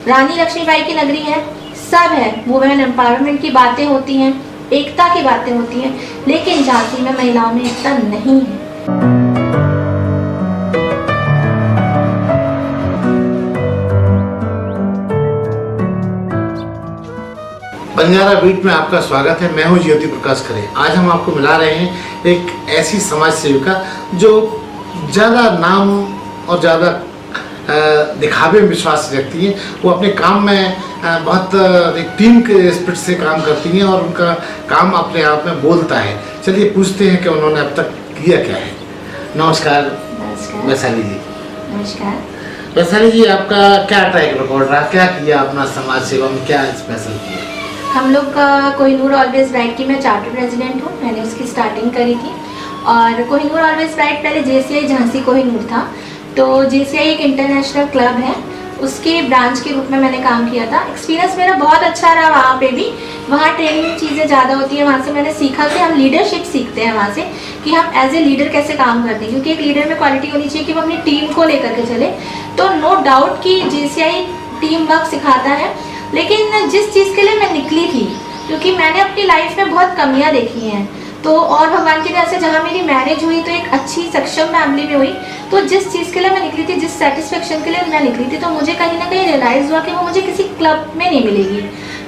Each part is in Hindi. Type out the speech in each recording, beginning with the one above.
रानी लक्ष्मीबाई की नगरी है, सब है, वुमेन एम्पावरमेंट की बातें होती हैं, एकता की बातें होती हैं, लेकिन झांसी में महिलाओं में एकता नहीं है। बंजारा बीट में आपका स्वागत है। मैं हूं ज्योति प्रकाश खरे। आज हम आपको मिला रहे हैं एक ऐसी समाज सेविका जो ज़्यादा नाम और ज़्यादा दिखावे में विश्वास रखती हैं। वो अपने काम में बहुत एक टीम के स्पिरिट से काम करती हैं और उनका काम अपने आप में बोलता है। चलिए पूछते हैं कि उन्होंने अब तक किया क्या है। नमस्कार वैशाली जी। नमस्कार वैशाली जी, आपका क्या ट्रैक रिकॉर्ड रहा, क्या किया अपना समाज सेवा में, क्या स्पेशल किया? हम लोग का कोहिनूर ऑलवेज ब्राइट की मैं चार्टर्ड प्रेसिडेंट हूँ। मैंने उसकी स्टार्टिंग करी थी और कोहिनूर ऑलवेज ब्राइट पहले जेसीआई झांसी कोहिनूर था। तो जेसीआई एक इंटरनेशनल क्लब है, उसके ब्रांच के रूप में मैंने काम किया था। एक्सपीरियंस मेरा बहुत अच्छा रहा वहाँ पे भी। वहाँ ट्रेनिंग चीज़ें ज़्यादा होती हैं, वहाँ से मैंने सीखा कि हम लीडरशिप सीखते हैं वहाँ से कि हम एज ए लीडर कैसे काम करते हैं, क्योंकि एक लीडर में क्वालिटी होनी चाहिए कि वो अपनी टीम को लेकर के चले। तो नो डाउट कि जेसीआई टीम वर्क सिखाता है, लेकिन जिस चीज़ के लिए मैं निकली थी, क्योंकि मैंने अपनी लाइफ में बहुत कमियां देखी हैं, तो और भगवान की दया से जहाँ मेरी मैरिज हुई तो एक अच्छी सक्षम फैमिली में हुई। तो जिस चीज़ के लिए मैं निकली थी, जिस सेटिस्फेक्शन के लिए मैं निकली थी, तो मुझे कहीं ना कहीं रियलाइज़ हुआ कि वो मुझे किसी क्लब में नहीं मिलेगी।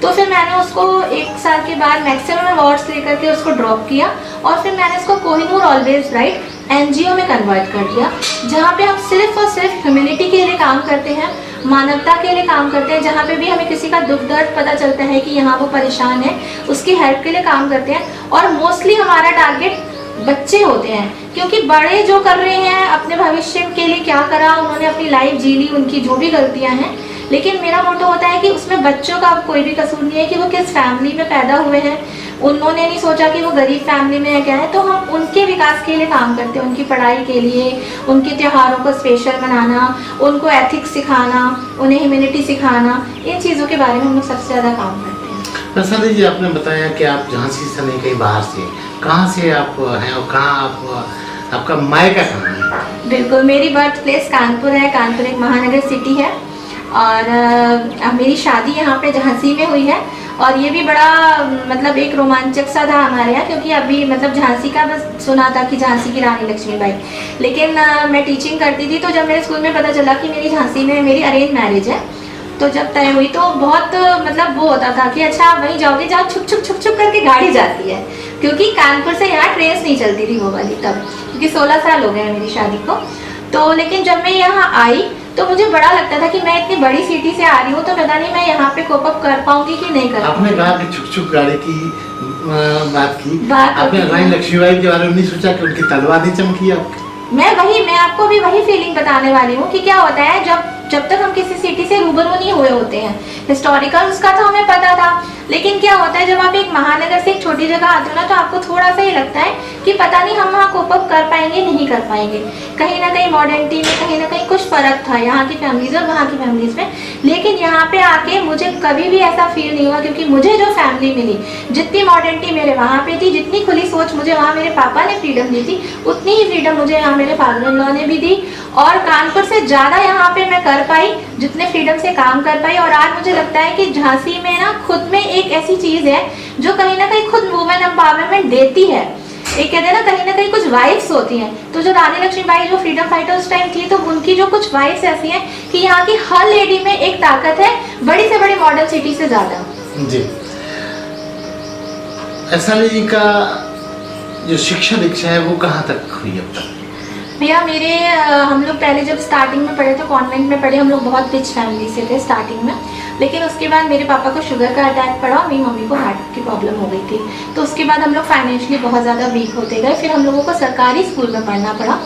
तो फिर मैंने उसको 1 साल के बाद मैक्सिमम अवार्ड्स लेकर के उसको ड्रॉप किया और फिर मैंने उसको कोहिनूर ऑलवेज ब्राइट एनजीओ में कन्वर्ट कर दिया, जहाँ पे हम सिर्फ और सिर्फ ह्यूमैनिटी के लिए काम करते हैं, मानवता के लिए काम करते हैं। जहाँ पे भी हमें किसी का दुख दर्द पता चलता है कि यहाँ वो परेशान है, उसकी हेल्प के लिए काम करते हैं। और मोस्टली हमारा टारगेट बच्चे होते हैं, क्योंकि बड़े जो कर रहे हैं अपने भविष्य के लिए क्या करा, उन्होंने अपनी लाइफ जी ली, उनकी जो भी गलतियाँ हैं, लेकिन मेरा मोटो होता है कि उसमें बच्चों का कोई भी कसूर नहीं है कि वो किस फैमिली में पैदा हुए हैं। उन्होंने नहीं सोचा कि वो गरीब फैमिली में है क्या है। तो हम उनके विकास के लिए काम करते हैं, उनकी पढ़ाई के लिए, उनके त्योहारों को स्पेशल मनाना, उनको एथिक्स सिखाना, उन्हें ह्यूमैनिटी सिखाना, इन चीज़ों के बारे में हम लोग सबसे ज़्यादा काम करते हैं। वैशाली जी, आपने बताया कि आप झांसी से नहीं, कहीं बाहर से, कहाँ से आप हैं और कहाँ आपका मायका कहाँ है? बिल्कुल, मेरी बर्थ प्लेस कानपुर है। कानपुर एक महानगर सिटी है और मेरी शादी यहाँ पे झांसी में हुई है। और ये भी बड़ा मतलब एक रोमांचक सा था हमारे यहाँ, क्योंकि अभी मतलब झांसी का बस सुना था कि झांसी की रानी लक्ष्मीबाई, लेकिन मैं टीचिंग करती थी। तो जब मेरे स्कूल में पता चला कि मेरी झांसी में मेरी अरेंज मैरिज है, तो जब तय हुई तो बहुत मतलब वो होता था कि अच्छा वहीं जाओगे जहाँ छुप छुप करके गाड़ी जाती है, क्योंकि कानपुर से यहाँ ट्रेन नहीं चलती थी वो वाली तब, क्योंकि 16 साल हो गए हैं मेरी शादी को। तो लेकिन जब मैं यहाँ आई तो मुझे बड़ा लगता था कि मैं इतनी बड़ी सिटी से आ रही हूँ, तो पता नहीं मैं यहाँ पे कोप अप कर पाऊंगी कि नहीं कर। आपने कहा कि छुप छुप गाड़ी की बात की, आपने रानी लक्ष्मीबाई के बारे में नहीं सोचा कि उनकी तलवार नहीं चमकी आपकी? मैं आपको भी वही फीलिंग बताने वाली हूँ कि क्या होता है जब तक हम किसी सिटी से रूबरू नहीं हुए होते हैं। हिस्टोरिकल उसका तो हमें पता था, लेकिन क्या होता है जब आप एक महानगर से एक छोटी जगह आते हो ना, तो आपको थोड़ा सा ये लगता है कि पता नहीं हम वहाँ कोप अप कर पाएंगे नहीं कर पाएंगे। कहीं ना कहीं मॉडर्निटी में कहीं ना कहीं कुछ फर्क था यहाँ की फैमिलीज और वहाँ की फैमिलीज में। लेकिन यहाँ पे आके मुझे कभी भी ऐसा फील नहीं हुआ, क्योंकि मुझे जो फैमिली मिली, जितनी मॉडर्निटी मेरे वहाँ पे थी, जितनी खुली सोच मुझे वहाँ मेरे पापा ने फ्रीडम दी थी, उतनी ही फ्रीडम मुझे यहाँ मेरे फादर इन लॉ ने भी दी। और कानपुर से ज़्यादा यहाँ पे मैं कर पाई, जितने फ्रीडम से काम कर पाई। और आज मुझे लगता है कि झांसी में ना खुद में एक ऐसी चीज़ है जो कहीं ना कहीं खुद वुमेन एम्पावरमेंट देती है। एक कहते हैं ना कहीं कुछ वाइब्स होती हैं। तो जो रानी लक्ष्मीबाई जो फ्रीडम फाइटर उस टाइम थी, तो उनकी जो कुछ वाइब्स ऐसी हैं कि यहाँ की हर लेडी में एक ताकत है, बड़ी से बड़ी मॉडल सिटी से ज़्यादा। जी, वैशाली जी का जो शिक्षा दीक्षा है वो कहाँ तक हुई अब तक? भैया मेरे हम लोग पहले जब स्टार्टिंग में पढ़े थे कॉन्वेंट में पढ़े, हम लोग बहुत रिच फैमिली से थे स्टार्टिंग में, लेकिन उसके बाद मेरे पापा को शुगर का अटैक पड़ा और मेरी मम्मी को हार्ट की प्रॉब्लम हो गई थी। तो उसके बाद हम लोग फाइनेंशियली बहुत ज़्यादा वीक होते गए। फिर हम लोगों को सरकारी स्कूल में पढ़ना पड़ा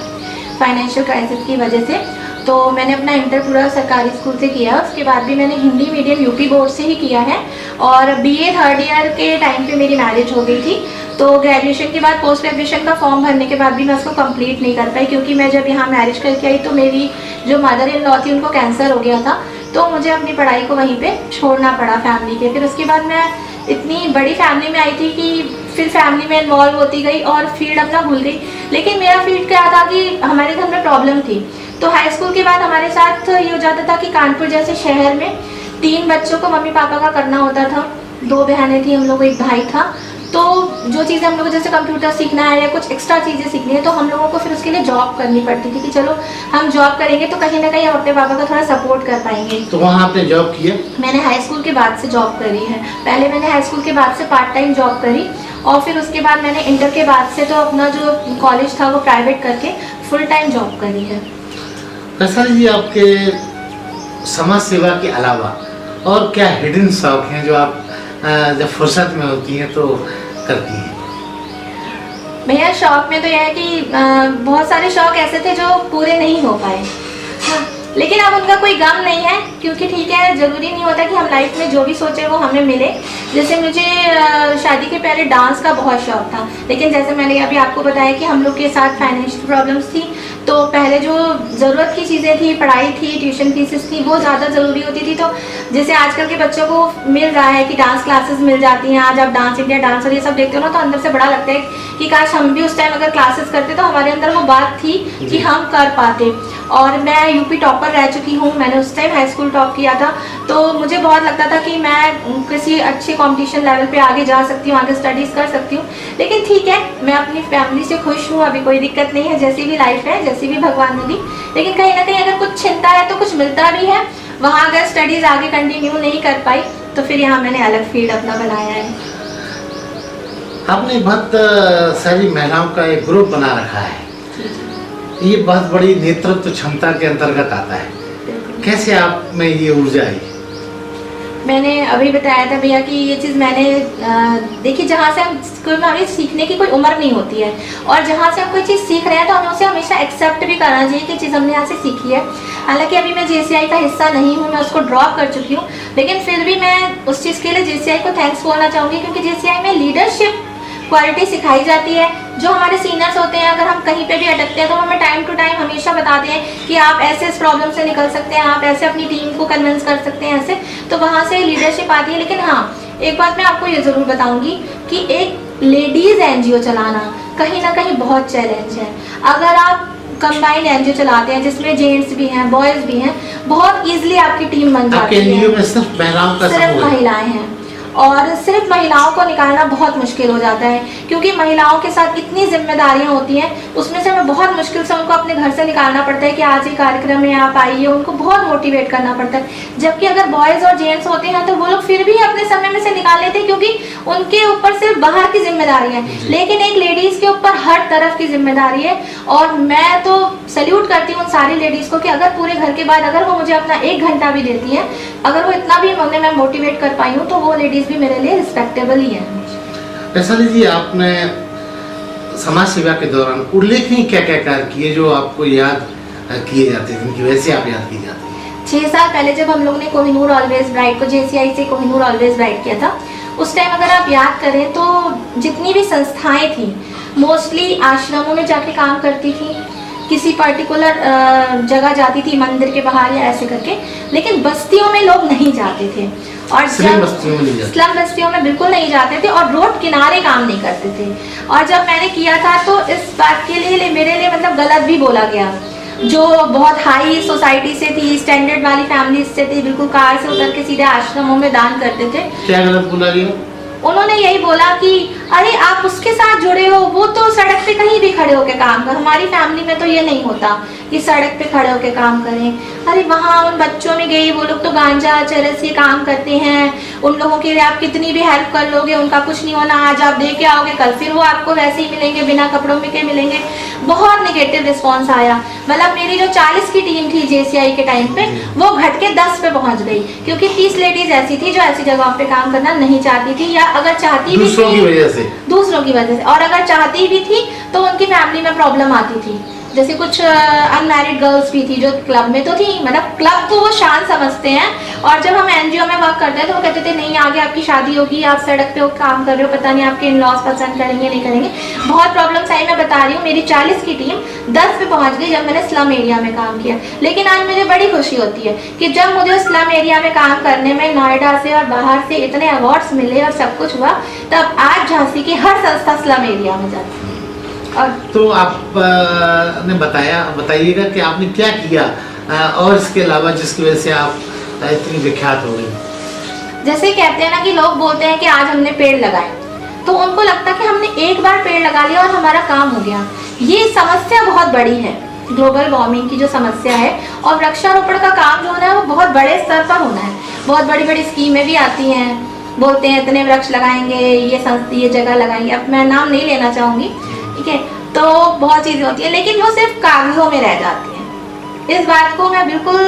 फाइनेंशियल क्राइसिस की वजह से। तो मैंने अपना इंटर पूरा सरकारी स्कूल से किया। उसके बाद भी मैंने हिंदी मीडियम यूपी बोर्ड से ही किया है। और बीए 3rd ईयर के टाइम पे मेरी मैरिज हो गई थी। तो ग्रेजुएशन के बाद पोस्ट ग्रेजुएशन का फॉर्म भरने के बाद भी मैं उसको कंप्लीट नहीं कर पाई, क्योंकि मैं जब यहाँ मैरिज करके आई तो मेरी जो मदर इन लॉ थी उनको कैंसर हो गया था। तो मुझे अपनी पढ़ाई को वहीं पे छोड़ना पड़ा फैमिली के। फिर उसके बाद मैं इतनी बड़ी फैमिली में आई थी कि फिर फैमिली में इन्वॉल्व होती गई और फील्ड अपना भूल गई। लेकिन मेरा फील्ड क्या था कि हमारे घर में प्रॉब्लम थी। तो हाई स्कूल के बाद हमारे साथ ये हो जाता था कि कानपुर जैसे शहर में 3 बच्चों को मम्मी पापा का करना होता था, 2 बहनें थी हम लोग, एक भाई था। तो जो चीज़ें हम लोग जैसे कंप्यूटर सीखना है या कुछ एक्स्ट्रा चीज़ें सीखनी है तो हम लोगों को फिर उसके लिए जॉब करनी पड़ती थी कि चलो हम जॉब करेंगे तो कहीं ना कहीं हम अपने पापा का थोड़ा सपोर्ट कर पाएंगे। तो वहाँ आपने जॉब किया? मैंने हाई स्कूल के बाद से जॉब करी है। पहले मैंने हाई स्कूल के बाद से पार्ट टाइम जॉब करी और फिर उसके बाद मैंने इंटर के बाद से तो अपना जो कॉलेज था वो प्राइवेट करके फुल टाइम जॉब करी है। वैशाली जी, आपके समाज सेवा के अलावा और क्या हिडन शौक हैं जो आप जब फुर्सत में होती हैं तो करती हैं? भैया शौक में तो यह है कि बहुत सारे शौक ऐसे थे जो पूरे नहीं हो पाए, हाँ, लेकिन अब उनका कोई गम नहीं है क्योंकि ठीक है, ज़रूरी नहीं होता कि हम लाइफ में जो भी सोचे वो हमें मिले। जैसे मुझे शादी के पहले डांस का बहुत शौक था, लेकिन जैसे मैंने अभी आपको बताया कि हम लोग के साथ फाइनेंशियल प्रॉब्लम्स थी, तो पहले जो ज़रूरत की चीज़ें थी, पढ़ाई थी, ट्यूशन फीसेस थी, वो ज़्यादा ज़रूरी होती थी। तो जैसे आजकल के बच्चों को मिल रहा है कि डांस क्लासेस मिल जाती हैं, आज आप डांस इंडिया डांस और ये सब देखते हो ना तो अंदर से बड़ा लगता है कि काश हम भी उस टाइम अगर क्लासेस करते तो हमारे अंदर वो बात थी कि हम कर पाते। और मैं यूपी टॉपर रह चुकी हूँ, मैंने उस टाइम हाई स्कूल टॉप किया था, तो मुझे बहुत लगता था कि मैं किसी अच्छे कंपटीशन लेवल पे आगे जा सकती हूँ, आगे स्टडीज़ कर सकती हूँ। लेकिन ठीक है, मैं अपनी फैमिली से खुश हूँ, अभी कोई दिक्कत नहीं है, जैसी भी लाइफ है, जैसी भी भगवान ने दी। लेकिन कहीं ना कहीं अगर कुछ छिनता है तो कुछ मिलता भी है। वहाँ अगर स्टडीज़ आगे कंटिन्यू नहीं कर पाई तो फिर यहाँ मैंने अलग फील्ड अपना बनाया है। आपने बहुत सारी महिलाओं का एक ग्रुप बना रखा है, ये बहुत बड़ी नेतृत्व क्षमता के अंतर्गत आता है। कैसे आप में ये ऊर्जा आई? मैंने अभी बताया था भैया कि ये चीज़ मैंने देखी, जहाँ से हम हमें सीखने की कोई उम्र नहीं होती है और जहाँ से हम कोई चीज़ सीख रहे हैं तो हमें उसे हमेशा एक्सेप्ट भी करना चाहिए कि चीज़ हमने यहाँ से सीखी है। हालांकि अभी मैं JCI का हिस्सा नहीं हूँ, मैं उसको ड्रॉप कर चुकी हूँ, लेकिन फिर भी मैं उस चीज़ के लिए JCI को थैंक्स बोलना चाहूँगी क्योंकि JCI में लीडरशिप क्वालिटी सिखाई जाती है। जो हमारे सीनियर्स होते हैं, अगर हम कहीं पे भी अटकते हैं तो हमें टाइम टू टाइम हमेशा बताते हैं कि आप ऐसे इस प्रॉब्लम से निकल सकते हैं, आप ऐसे अपनी टीम को कन्विंस कर सकते हैं, ऐसे। तो वहाँ से लीडरशिप आती है। लेकिन हाँ, एक बात मैं आपको ये ज़रूर बताऊंगी कि एक लेडीज़ NGO चलाना कहीं ना कहीं बहुत चैलेंज है। अगर आप कंबाइंड NGO चलाते हैं जिसमें जेंट्स भी हैं, बॉयज़ भी हैं, बहुत ईजिली आपकी टीम बन जाती है। NGO में सिर्फ महिलाओं का, सिर्फ महिलाएं हैं और सिर्फ महिलाओं को निकालना बहुत मुश्किल हो जाता है क्योंकि महिलाओं के साथ इतनी जिम्मेदारियां होती हैं, उसमें से हमें बहुत मुश्किल से उनको अपने घर से निकालना पड़ता है कि आज ये कार्यक्रम में आप आइए, उनको बहुत मोटिवेट करना पड़ता है। जबकि अगर बॉयज़ और जेंट्स होते हैं तो वो लोग फिर भी अपने समय में से निकाल लेते हैं क्योंकि उनके ऊपर सिर्फ बाहर की जिम्मेदारी है, लेकिन एक लेडीज़ के ऊपर हर तरफ की जिम्मेदारी है। और मैं तो सैल्यूट करती हूँ उन सारी लेडीज़ को कि अगर पूरे घर के बाद अगर वो मुझे अपना 1 घंटा भी देती हैं, अगर वो इतना भी उन्हें मैं मोटिवेट कर पाई हूँ तो वो लेडीज़ भी मेरे लिए रिस्पेक्टेबल ही है। वैशाली जी, आपने समाज सेवा के दौरान उल्लेखनीय क्या क्या कार्य किए जो आपको याद किए जाते हैं, जिनकी वजह से आप याद की जाती हैं? 6 साल पहले जब हम लोग ने कोहिनूर ऑलवेज ब्राइट को JCI से कोहिनूर ऑलवेज ब्राइट किया था, उस टाइम अगर आप याद करें तो जितनी भी संस्थाएं थी मोस्टली आश्रमों में जाके काम करती थी, किसी पर्टिकुलर जगह जाती थी, मंदिर के बाहर या ऐसे करके, लेकिन बस्तियों में लोग नहीं जाते थे। और स्लम बस्तियों में बिल्कुल नहीं जाते थे और रोड किनारे काम नहीं करते थे। और जब मैंने किया था तो इस बात के लिए मेरे लिए मतलब गलत भी बोला गया। जो बहुत हाई सोसाइटी से थी, स्टैंडर्ड वाली फैमिली से थी, बिल्कुल कार से उतर के सीधे आश्रमों में दान करते थे। क्या गलत बोला गया? उन्होंने यही बोला कि अरे आप उसके साथ जुड़े हो, वो तो सड़क पे कहीं भी खड़े होके काम कर, हमारी फैमिली में तो ये नहीं होता कि सड़क पे खड़े होके काम करें। अरे वहाँ उन बच्चों में गई, वो लोग तो गांजा चरस ये काम करते हैं, उन लोगों के लिए आप कितनी भी हेल्प कर लोगे उनका कुछ नहीं होना, आज आप दे के आओगे कल फिर वो आपको वैसे ही मिलेंगे, बिना कपड़ों में के मिलेंगे। बहुत निगेटिव रिस्पॉन्स आया। मतलब मेरी जो 40 की टीम थी JCI के टाइम पे, वो घट के 10 पे पहुंच गई क्योंकि 30 लेडीज ऐसी थी जो ऐसी जगह पे काम करना नहीं चाहती थी, या अगर चाहती भी थी दूसरों की वजह से, और अगर चाहती भी थी तो उनकी फैमिली में प्रॉब्लम आती थी। जैसे कुछ अनमैरिड गर्ल्स भी थी जो क्लब में तो थी, मतलब क्लब को वो शान समझते हैं, और जब हम NGO में वर्क करते हैं तो वो कहते थे नहीं आगे आपकी शादी होगी, आप सड़क पे काम कर रहे हो, पता नहीं आपके इन लॉस पसंद करेंगे नहीं करेंगे। बहुत प्रॉब्लम्स आई। मैं बता रही हूँ मेरी 40 की टीम 10 पे पहुँच गई जब मैंने स्लम एरिया में काम किया। लेकिन आज मुझे बड़ी खुशी होती है कि जब मुझे स्लम एरिया में काम करने में नोएडा से और बाहर से इतने अवार्ड्स मिले और सब कुछ हुआ, तब आज झांसी की हर संस्था स्लम एरिया में जाती है। और तो आप ने बताइएगा कि आपने क्या किया और इसके अलावा जिसकी वजह से आप इतनी विख्यात हो गई? जैसे कहते हैं ना कि लोग बोलते हैं कि आज हमने पेड़ लगाए, तो उनको लगता है कि हमने एक बार पेड़ लगा लिया और हमारा काम हो गया। ये समस्या बहुत बड़ी है, ग्लोबल वार्मिंग की जो समस्या है, और वृक्षारोपण का काम जो होना है वो बहुत बड़े स्तर पर होना है। बहुत बड़ी बड़ी स्कीमें भी आती हैं, बोलते हैं इतने वृक्ष लगाएंगे, ये जगह लगाएंगे, अब मैं नाम नहीं लेना चाहूँगी, ठीक है। तो बहुत चीज़ें होती है, लेकिन वो सिर्फ कागजों में रह जाती हैं। इस बात को मैं बिल्कुल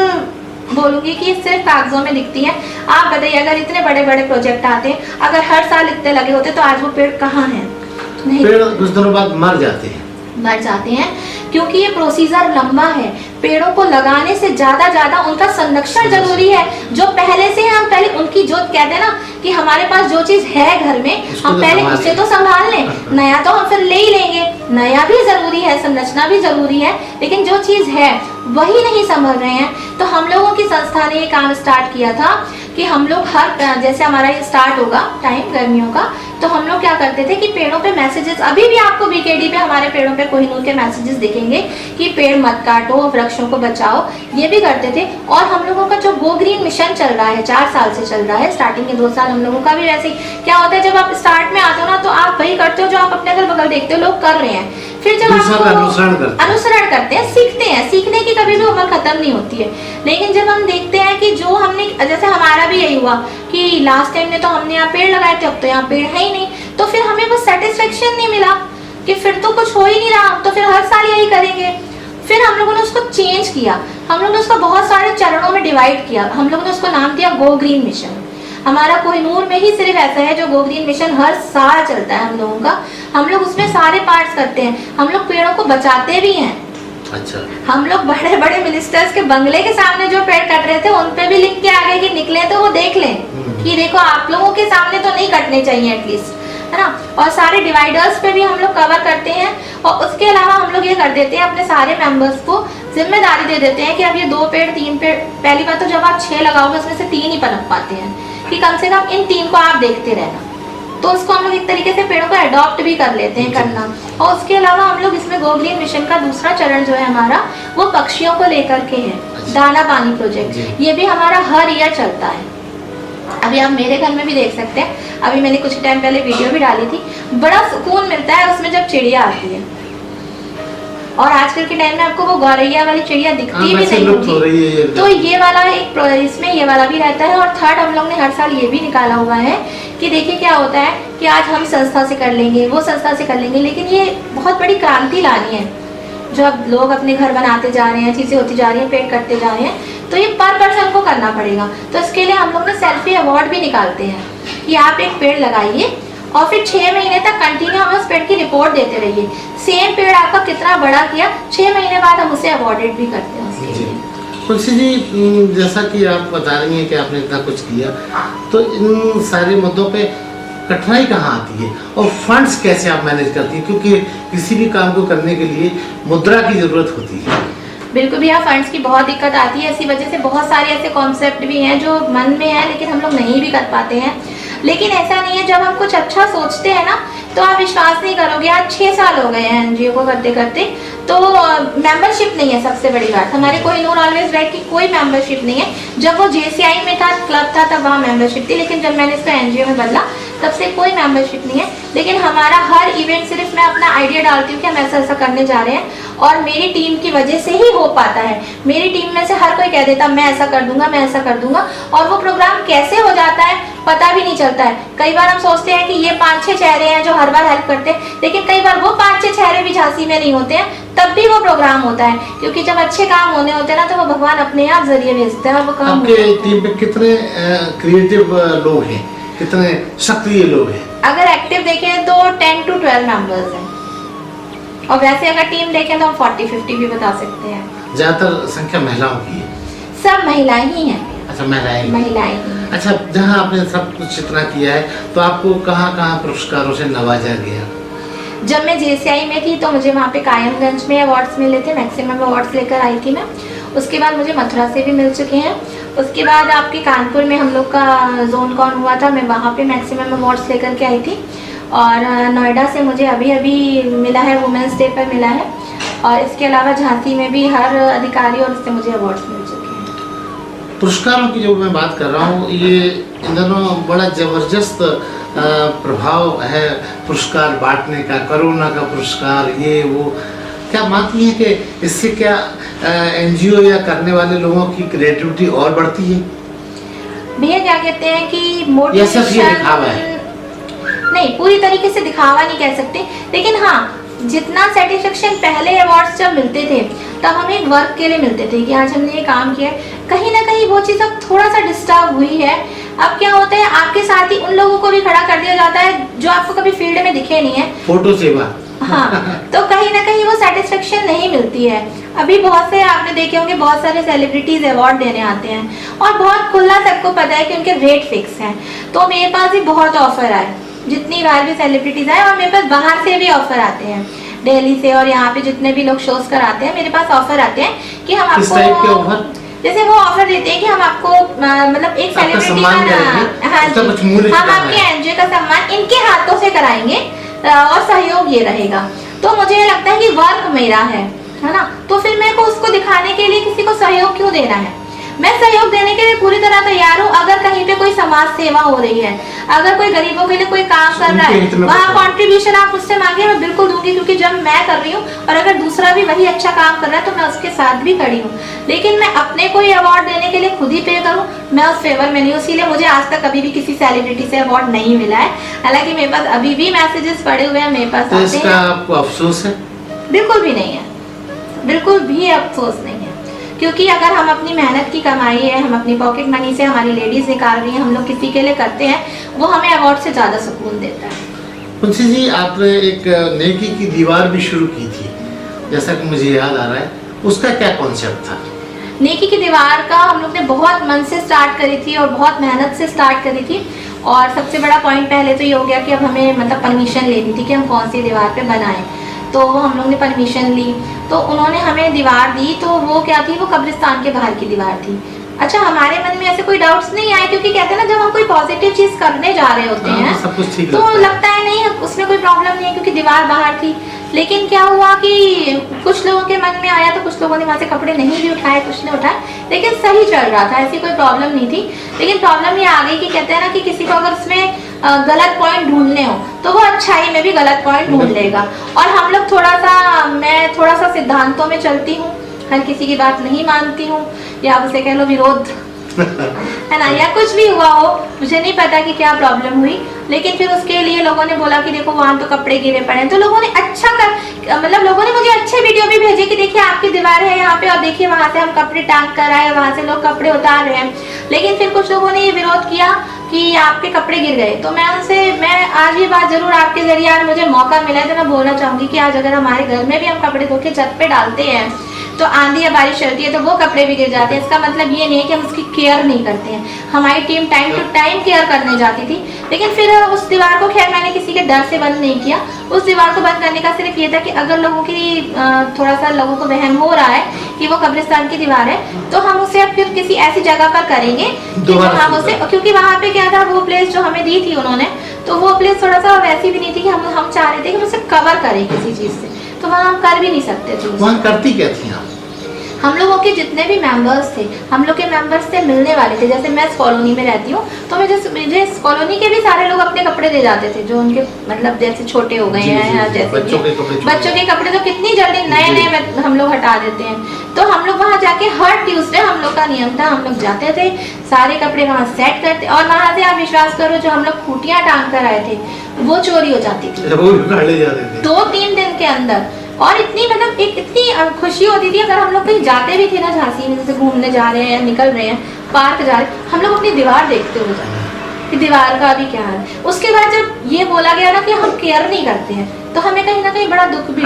बोलूँगी कि सिर्फ कागजों में दिखती है। आप बताइए, अगर इतने बड़े बड़े प्रोजेक्ट आते हैं, अगर हर साल इतने लगे होते तो आज वो पेड़ कहाँ हैं? नहीं, पेड़ कुछ दिनों बाद मर जाते हैं। मर जाते हैं क्योंकि ये प्रोसीजर लंबा है। पेड़ों को लगाने से ज्यादा उनका संरक्षण जरूरी है। जो पहले से हम पहले उनकी जो कहते हैं ना कि हमारे पास जो चीज है घर में, हम पहले उसे तो संभाल लें, नया तो हम फिर ले ही लेंगे। नया भी जरूरी है, संरचना भी जरूरी है, लेकिन जो चीज है वही नहीं संभल रहे हैं। तो हम लोगों की संस्था ने ये काम स्टार्ट किया था कि हम लोग जैसे हमारा ये स्टार्ट होगा टाइम गर्मियों का, तो हम लोग क्या करते थे कि पेड़ों पे मैसेजेस, अभी भी आपको बीकेडी पे हमारे पेड़ों पे कोहिनूर के मैसेजेस दिखेंगे कि पेड़ मत काटो, वृक्षों को बचाओ, ये भी करते थे। और हम लोगों का जो गो ग्रीन मिशन चल रहा है, 4 साल से चल रहा है, स्टार्टिंग के 2 साल हम लोगों का भी वैसे ही। क्या होता है, जब आप स्टार्ट में आते हो ना, तो आप वही करते हो जो आप अपने अगल बगल देखते हो लोग कर रहे हैं। फिर जब आप अनुसरण करते हैं, सीखते हैं, सीखने की कभी भी उम्र खत्म नहीं होती है। लेकिन जब हम देखते हैं कि जो हमने, जैसे हमारा भी यही हुआ कि लास्ट टाइम ने तो हमने यहाँ पेड़ लगाए थे, अब तो यहाँ पेड़ है ही नहीं, तो फिर हमें वो सेटिस्फेक्शन नहीं मिला कि फिर तो कुछ हो ही नहीं रहा, तो फिर हर साल यही करेंगे। फिर हम लोगों ने उसको चेंज किया, हम लोगों ने उसको बहुत सारे चरणों में डिवाइड किया। हम लोगों ने उसको नाम दिया गो ग्रीन मिशन। हमारा कोहिनूर में ही सिर्फ ऐसा है जो गो ग्रीन मिशन हर साल चलता है हम लोगों का। हम लोग उसमें सारे पार्ट्स करते हैं, हम लोग पेड़ों को बचाते भी हैं। अच्छा, हम लोग बड़े बड़े मिनिस्टर्स के बंगले के सामने जो पेड़ कट रहे थे, उन पे भी लिख के आगे कि निकले तो वो देख लें कि देखो आप लोगों के सामने तो नहीं कटने चाहिए एटलीस्ट, है ना। और सारे डिवाइडर्स पे भी हम लोग कवर करते हैं। और उसके अलावा हम लोग ये कर देते हैं, अपने सारे मेंबर्स को जिम्मेदारी दे देते हैं कि अब ये 2 पेड़ 3 पेड़, पहली बात तो जब आप 6 लगाओगे उसमें से 3 ही पनप पाते हैं, कि कम से कम इन 3 को आप देखते रहना। तो उसको हम लोग एक तरीके से पेड़ों को अडॉप्ट भी कर लेते हैं करना। और उसके अलावा हम लोग इसमें गो ग्रीन मिशन का दूसरा चरण जो है हमारा, वो पक्षियों को लेकर के है, दाना पानी प्रोजेक्ट। ये भी हमारा हर ईयर चलता है। अभी आप मेरे घर में भी देख सकते हैं, अभी मैंने कुछ टाइम पहले वीडियो भी डाली थी। बड़ा सुकून मिलता है उसमें जब चिड़िया आती है, और आजकल के टाइम में आपको वो गौरैया वाली चिड़िया दिखती भी नहीं होगी। तो ये वाला एक इसमें ये वाला भी रहता है। और थर्ड हम लोग ने हर साल ये भी निकाला हुआ है कि देखिए क्या होता है कि आज हम संस्था से कर लेंगे, वो संस्था से कर लेंगे, लेकिन ये बहुत बड़ी क्रांति लानी है। जो अब लोग अपने घर बनाते जा रहे हैं, चीजें होती जा रही हैं, पेड़ कटते जा रहे हैं, तो ये पर पर्सन को करना पड़ेगा। तो इसके लिए हम लोग ना सेल्फी अवार्ड भी निकालते हैं कि आप एक पेड़ लगाइए और फिर 6 महीने तक कंटिन्यू हमें उस पेड़ की रिपोर्ट देते रहिए। सेम पेड़ आपका कितना बड़ा किया, 6 महीने बाद हम उसे अवार्डेड भी करते हैं उसके लिए। तुलसी जी, जैसा कि आप बता रही हैं कि आपने इतना कुछ किया, तो इन सारे मुद्दों पे कठिनाई कहाँ आती है और फंड्स कैसे आप मैनेज करती हैं? क्योंकि किसी भी काम को करने के लिए मुद्रा की जरूरत होती है। बिल्कुल भैया, फंड्स की बहुत दिक्कत आती है। इसी वजह से बहुत सारे ऐसे कॉन्सेप्ट भी हैं जो मन में है, लेकिन हम लोग नहीं भी कर पाते हैं। लेकिन ऐसा नहीं है, जब हम कुछ अच्छा सोचते हैं ना, तो आप विश्वास नहीं करोगे, आज 6 साल हो गए हैं एनजीओ को करते करते, तो मेंबरशिप नहीं है। सबसे बड़ी बात, हमारे कोहिनूर ऑलवेज राइट की कोई मेंबरशिप नहीं है। जब वो जेसीआई में था, क्लब था, तब वहाँ मेंबरशिप थी, लेकिन जब मैंने इसको एनजीओ में बदला तब से कोई मेंबरशिप नहीं है। लेकिन हमारा हर इवेंट सिर्फ मैं अपना आइडिया डालती हूँ कि हम ऐसा ऐसा करने जा रहे हैं, और मेरी टीम की वजह से ही हो पाता है। मेरी टीम में से हर कोई कह देता मैं ऐसा कर दूंगा, मैं ऐसा कर दूंगा, और वो प्रोग्राम कैसे हो जाता है पता भी नहीं चलता है। कई बार हम सोचते हैं कि ये 5-6 चेहरे हैं जो हर बार हेल्प करते हैं, लेकिन कई बार वो 5-6 चेहरे भी झांसी में नहीं होते हैं, तब भी वो प्रोग्राम होता है। क्योंकि जब अच्छे काम होने होते हैं ना, तो वो भगवान अपने आप जरिए भेजते हैं और वो काम। आपके टीम में कितने क्रिएटिव लोग हैं, कितने सक्रिय लोग हैं? अगर एक्टिव देखें तो 10 to 12 मेंबर्स हैं, और वैसे अगर टीम देखें तो हम 40-50 भी बता सकते हैं। ज्यादातर संख्या महिलाओं की है? सब महिलाएं ही हैं। अच्छा, महिलाएं ही हैं। अच्छा, जहाँ आपने सब कुछ इतना किया है, तो आपको कहाँ कहाँ पुरस्कारों से नवाजा गया? जब मैं जेसीआई में थी तो मुझे वहाँ पे कायमगंज में अवार्ड्स मिले थे, मैक्सिमम अवार्ड्स लेकर आई थी मैं। उसके बाद मुझे मथुरा से भी मिल चुके हैं। उसके बाद आपके कानपुर में हम लोग का जोन कॉन हुआ था, मैं वहाँ पे मैक्सिमम अवार्ड्स लेकर के आई थी। और नोएडा से मुझे अभी अभी मिला है, वुमेंस डे पर मिला है। और इसके अलावा झांसी में भी हर अधिकारी और उससे मुझे अवार्ड्स मिल चुके हैं। पुरस्कारों की जो मैं बात कर रहा हूँ, ये इन दोनों बड़ा ज़बरदस्त प्रभाव है पुरस्कार बांटने का, कोरोना का पुरस्कार, ये वो। क्या मानती हैं कि इससे क्या एनजीओ या करने वाले लोगों की क्रिएटिविटी और बढ़ती है? भैया क्या कहते हैं कि ये सिर्फ ये मोटिवेशन दिखावा है? नहीं, पूरी तरीके से दिखावा नहीं कह सकते, लेकिन हाँ, जितना सेटिस्फेक्शन पहले अवार्ड्स जब मिलते थे तब हमें एक वर्क के लिए मिलते थे कि आज हमने ये काम किया है, कहीं ना कहीं वो चीज़ अब थोड़ा सा डिस्टर्ब हुई है। अब क्या होता है, आपके साथ ही उन लोगों को भी खड़ा कर दिया जाता है जो आपको कभी फील्ड में दिखे नहीं है, फोटो सेवा। हाँ, तो कहीं ना कहीं वो सेटिस्फेक्शन नहीं मिलती है। अभी बहुत से आपने देखे होंगे, बहुत सारे सेलिब्रिटीज अवार्ड देने आते हैं और बहुत खुला सबको पता है कि उनके रेट फिक्स हैं। तो मेरे पास भी बहुत ऑफर आए, जितनी बार भी सेलिब्रिटीज आए, और मेरे पास बाहर से भी ऑफर आते हैं, दिल्ली से, और यहाँ पे जितने भी लोग शोज कराते हैं मेरे पास ऑफर आते हैं कि हम किस टाइप के आपको, ऑफर? जैसे वो ऑफर देते हैं कि हम आपको मतलब एक सेलिब्रिटी का, हाँ उसका कुछ जी, मूल्य हम कितना आपके है? एनजीओ का सम्मान इनके हाथों से कराएंगे और सहयोग ये रहेगा। तो मुझे ये लगता है कि वर्क मेरा है ना, तो फिर मेरे को उसको दिखाने के लिए किसी को सहयोग क्यों देना है? मैं सहयोग देने के लिए पूरी तरह तैयार हूँ। अगर कहीं पे कोई समाज सेवा हो रही है, अगर कोई गरीबों के लिए कोई काम कर रहा है, वहाँ कंट्रीब्यूशन आप मुझसे मांगे, मैं बिल्कुल दूंगी, क्योंकि जब मैं कर रही हूँ और अगर दूसरा भी वही अच्छा काम कर रहा है तो मैं उसके साथ भी खड़ी हूँ। लेकिन मैं अपने को ये अवार्ड देने के लिए खुद ही पे करूँ, मैं उस फेवर में नहीं हूँ। इसीलिए मुझे आज तक कभी भी किसी सेलिब्रिटी से अवार्ड नहीं मिला है। हालांकि मेरे पास अभी भी मैसेजेस पड़े हुए हैं, मेरे पास तो आते इसका हैं। आपको अफसोस है? बिल्कुल भी नहीं है, बिल्कुल भी अफसोस नहीं है, क्योंकि अगर हम अपनी मेहनत की कमाई है, हम अपनी पॉकेट मनी से, हमारी लेडीज निकाल रही हैं, हम लोग किसी के लिए करते हैं, वो हमें अवार्ड से ज़्यादा सुकून देता है। मुंशी जी, आपने एक नेकी की दीवार भी शुरू की थी, जैसा कि मुझे याद आ रहा है, उसका क्या कॉन्सेप्ट था? नेकी की दीवार का हम लोग ने बहुत मन से स्टार्ट करी थी और बहुत मेहनत से स्टार्ट करी थी। और सबसे बड़ा पॉइंट पहले तो ये हो गया कि अब हमें मतलब परमिशन लेनी थी कि हम कौन सी दीवार पे बनाएं। तो हम लोग ने परमिशन ली, तो उन्होंने हमें दीवार दी, तो वो क्या थी, वो कब्रिस्तान के बाहर की दीवार थी। अच्छा, हमारे मन में ऐसे कोई डाउट्स नहीं आए, क्योंकि कहते हैं ना, जब हम कोई पॉजिटिव चीज करने जा रहे होते हैं सब कुछ ठीक तो लगता है नहीं उसमें कोई प्रॉब्लम नहीं है, क्योंकि दीवार बाहर थी। लेकिन क्या हुआ कि कुछ लोगों के मन में आया, तो कुछ लोगों ने वहाँ से कपड़े नहीं भी उठाए, कुछ ने उठाए, लेकिन सही चल रहा था, ऐसी कोई प्रॉब्लम नहीं थी। लेकिन प्रॉब्लम ये आ गई कि कहते हैं ना कि किसी को अगर उसमें गलत पॉइंट ढूंढने हो तो वो अच्छाई में भी गलत पॉइंट ढूंढ लेगा। और हम लोग मैं थोड़ा सा सिद्धांतों में चलती हूँ, हर किसी की बात नहीं मानती हूँ, या उसे कह लो विरोध है ना, या कुछ भी हुआ हो, मुझे नहीं पता कि क्या प्रॉब्लम हुई। लेकिन फिर उसके लिए लोगों ने बोला कि देखो वहाँ तो कपड़े गिरे पड़े हैं, तो लोगों ने अच्छा मतलब लोगों ने मुझे अच्छे वीडियो भी भेजे कि देखिए आपकी दीवार है यहाँ पे, और देखिए वहाँ से हम कपड़े टांग कर आए, वहाँ से लोग कपड़े उतार रहे हैं। लेकिन फिर कुछ लोगों ने ये विरोध किया कि आपके कपड़े गिर गए। तो मैं आज ये बात जरूर आपके जरिए, आज मुझे मौका मिला है तो मैं बोलना चाहूंगी कि आज अगर हमारे घर में भी हम कपड़े धो के छत पे डालते हैं, तो आंधी या बारिश चलती है तो वो कपड़े भी गिर जाते हैं। इसका मतलब ये नहीं है कि हम उसकी केयर नहीं करते हैं। हमारी team time to time care करने जाती थी। लेकिन फिर उस दीवार को, खैर मैंने किसी के डर से बंद नहीं किया, उस दीवार को बंद करने का सिर्फ ये था कि अगर लोगों की थोड़ा सा लोगों को वहम हो रहा है कि वो कब्रिस्तान की दीवार है, तो हम उसे अब फिर किसी ऐसी जगह पर करेंगे कि हम उसे, क्योंकि वहाँ पे क्या था, वो प्लेस जो हमें दी थी उन्होंने, तो वो प्लेस थोड़ा सा वैसी भी नहीं थी कि हम चाह रहे थे कि हम उसे कवर करें किसी चीज से, तो वहाँ हम कर भी नहीं सकते थे। वहाँ करती क्या थी आप? हम लोगों के जितने भी मेंबर्स थे, हम लोग के मेंबर्स से मिलने वाले थे। जैसे मैं इस कॉलोनी में रहती हूँ, तो मुझे इस कॉलोनी के भी सारे लोग अपने कपड़े दे जाते थे, जो उनके मतलब जैसे छोटे हो गए हैं, या जैसे बच्चों के कपड़े तो कितनी जल्दी नए हम लोग हटा देते हैं। तो हम लोग वहाँ जाके हर ट्यूसडे, हम लोग का नियम था, हम लोग जाते थे, सारे कपड़े वहाँ सेट करते, और वहाँ से आप विश्वास करो, जो हम लोग खूटियाँ टांग कर आए थे वो चोरी हो जाती थी 2-3 दिन के अंदर। और इतनी मतलब इतनी खुशी होती थी, अगर हम लोग कहीं जाते भी थे ना, झांसी में जैसे घूमने जा रहे हैं, निकल रहे हैं, पार्क जा रहे हैं, हम लोग अपनी दीवार देखते हुए जाते हैं कि दीवार का अभी क्या है। उसके बाद जब ये बोला गया ना कि हम केयर नहीं करते हैं, तो हमें कहीं ना कहीं बड़ा दुख भी,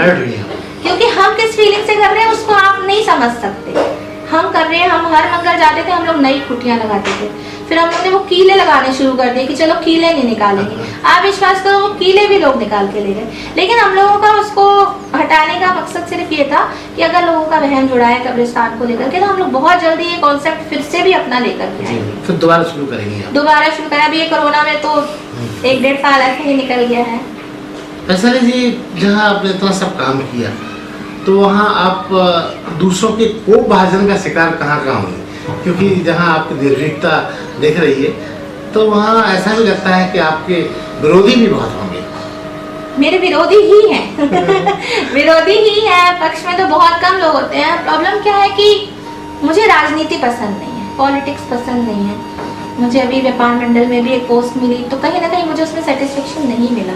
क्योंकि हम किस फीलिंग से कर रहे हैं उसको आप नहीं समझ सकते। हम कर रहे हैं, हम हर मंगल जाते थे, हम लोग नई खुटियाँ लगाते थे, फिर हम लोग ने वो कीले लगाने शुरू कर दिए कि चलो कीले नहीं निकालेंगे। आप विश्वास करो, वो कीले भी लोग निकाल के ले गए। लेकिन हम लोगों का उसको हटाने का मकसद सिर्फ ये था कि अगर लोगों का वहम जुड़ा है कब्रिस्तान को लेकर के, तो हम लोग बहुत जल्दी ये कॉन्सेप्ट फिर से भी अपना लेकर के आएंगे, फिर दोबारा शुरू करेंगे। दोबारा शुरू करें। अभी ये कोरोना में तो 1-1.5 साल ऐसे ही निकल गया है। वैशाली जी, जहाँ आपने इतना सब काम किया, तो वहाँ आप दूसरों के कोपभाजन का शिकार कहाँ हुए? क्योंकि जहाँ आपकी दीर्घिकता दिख रही है तो वहाँ ऐसा भी लगता है कि आपके विरोधी भी बहुत होंगे। मेरे विरोधी ही हैं विरोधी ही है, पक्ष में तो बहुत कम लोग होते हैं। प्रॉब्लम क्या है कि मुझे राजनीति पसंद नहीं है, पॉलिटिक्स पसंद नहीं है। मुझे अभी व्यापार मंडल में भी एक पोस्ट मिली तो कहीं ना कहीं मुझे उसमें सेटिस्फेक्शन नहीं मिला।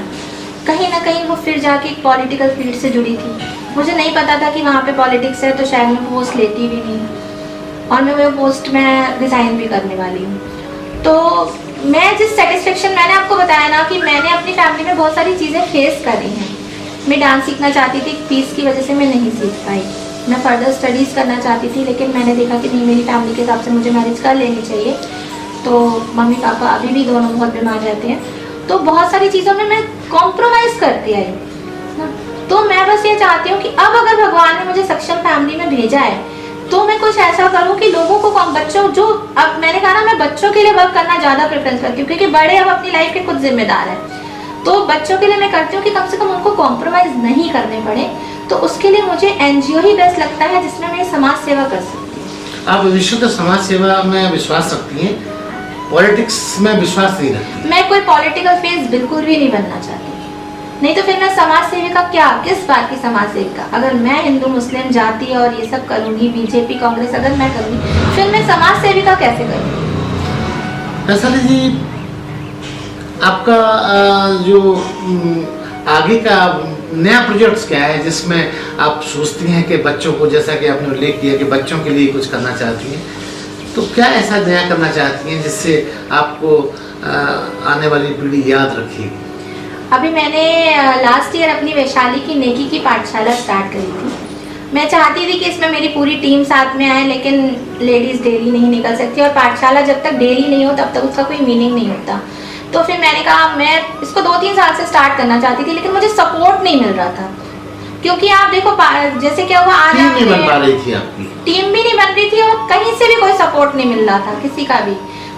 कहीं ना कहीं वो फिर जाके एक पॉलिटिकल फील्ड से जुड़ी थी। मुझे नहीं पता था कि वहाँ पे पॉलिटिक्स है, तो शायद मैं पोस्ट लेती भी नहीं, और मैं वो पोस्ट में रिज़ाइन भी करने वाली हूँ। तो मैं जिस सेटिस्फेक्शन, मैंने आपको बताया ना कि मैंने अपनी फैमिली में बहुत सारी चीज़ें फेस करी हैं। मैं डांस सीखना चाहती थी, फीस की वजह से मैं नहीं सीख पाई। मैं फर्दर स्टडीज़ करना चाहती थी, लेकिन मैंने देखा कि नहीं, मेरी फैमिली के हिसाब से मुझे मैरिज कर लेनी चाहिए। तो मम्मी पापा अभी भी दोनों बहुत बीमार रहते हैं, तो बहुत सारी चीज़ों में मैं कॉम्प्रोमाइज़ करती आई ना। तो मैं बस ये चाहती हूँ कि अब अगर भगवान ने मुझे सक्षम फैमिली में भेजा है तो मैं कुछ ऐसा करूँ कि लोगों को, बच्चों, जो अब मैंने कहा ना, मैं बच्चों के लिए वर्क करना ज़्यादा प्रेफरेंस करती हूँ, क्योंकि बड़े अब अपनी लाइफ के खुद जिम्मेदार हैं। तो बच्चों के लिए मैं करती हूँ कि कम से कम उनको कॉम्प्रोमाइज़ नहीं करने पड़े। तो उसके लिए मुझे NGO ही बेस्ट लगता है, जिसमें मैं समाज सेवा कर सकती हूँ। आप विशुद्ध समाज सेवा में विश्वास रखती हैं, पॉलिटिक्स में विश्वास नहीं रखती? मैं कोई पॉलिटिकल फेस बिल्कुल भी नहीं बनना चाहती, नहीं तो फिर मैं समाज सेविका क्या, किस बात की समाज सेविका? अगर मैं हिंदू मुस्लिम जाति और ये सब करूँगी, बीजेपी कांग्रेस अगर मैं करूँगी, फिर मैं समाज सेविका कैसे करूँगी? वैशाली जी, आपका जो आगे का नया प्रोजेक्ट्स क्या है जिसमें आप सोचती हैं कि बच्चों को, जैसा कि आपने उल्लेख किया कि बच्चों के लिए कुछ करना चाहती हैं, तो क्या ऐसा नया करना चाहती हैं जिससे आपको आने वाली पीढ़ी याद रखेगी? अभी मैंने लास्ट ईयर अपनी वैशाली की नेकी की पाठशाला स्टार्ट करी थी। मैं चाहती थी कि इसमें मेरी पूरी टीम साथ में आए, लेकिन लेडीज़ डेली नहीं निकल सकती, और पाठशाला जब तक डेली नहीं हो तब तक उसका कोई मीनिंग नहीं होता। तो फिर मैंने कहा मैं इसको 2-3 साल से स्टार्ट करना चाहती थी, लेकिन मुझे सपोर्ट नहीं मिल रहा था। क्योंकि आप देखो जैसे क्या हुआ, आज टीम नहीं बन पा रही थी आपकी? टीम भी नहीं बन रही थी, और कहीं से भी कोई सपोर्ट नहीं मिल रहा था, किसी का भी,